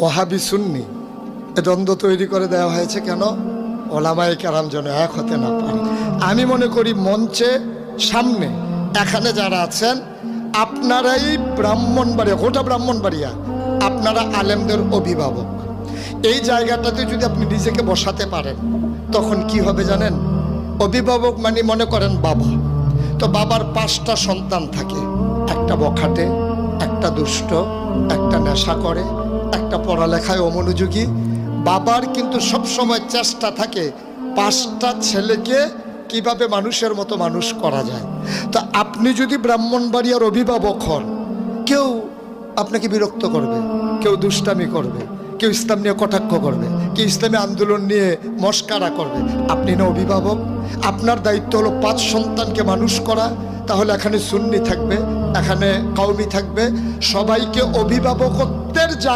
ওয়াহাবি সুন্নি এ দ্বন্দ্ব তৈরি করে দেওয়া হয়েছে কেন? ওলামায়ে কেরাম যেন এক হতে না পারে। আমি মনে করি মঞ্চে সামনে এখানে যারা আছেন আপনারাই ব্রাহ্মণবাড়িয়া, গোটা ব্রাহ্মণবাড়িয়া আপনারা আলেমদের অভিভাবক। এই জায়গাটাতে যদি আপনি নিজেকে বসাতে পারেন তখন কি হবে জানেন? অভিভাবক মানে মনে করেন বাবা, তো বাবার 5টা সন্তান থাকে, একটা বখাটে, একটা দুষ্ট, একটা নেশা করে, একটা পড়ালেখায় অমনোযোগী। বাবার কিন্তু সব সময় চেষ্টা থাকে 5টা ছেলেকে কিভাবে মানুষের মতো মানুষ করা যায়। তো আপনি যদি ব্রাহ্মণবাড়িয়ার অভিভাবক হন, কেউ আপনাকে বিরক্ত করবে, কেউ দুষ্টামি করবে, কেউ ইসলাম নিয়ে কটাক্ষ করবে, কেউ ইসলামী আন্দোলন নিয়ে মস্কারা করবে। আপনি না অভিভাবক, আপনার দায়িত্ব হলো 5 সন্তানকে মানুষ করা। তাহলে এখানে সুন্নি থাকবে, এখানে কওমি থাকবে, সবাইকে অভিভাবকত্বের জায়গা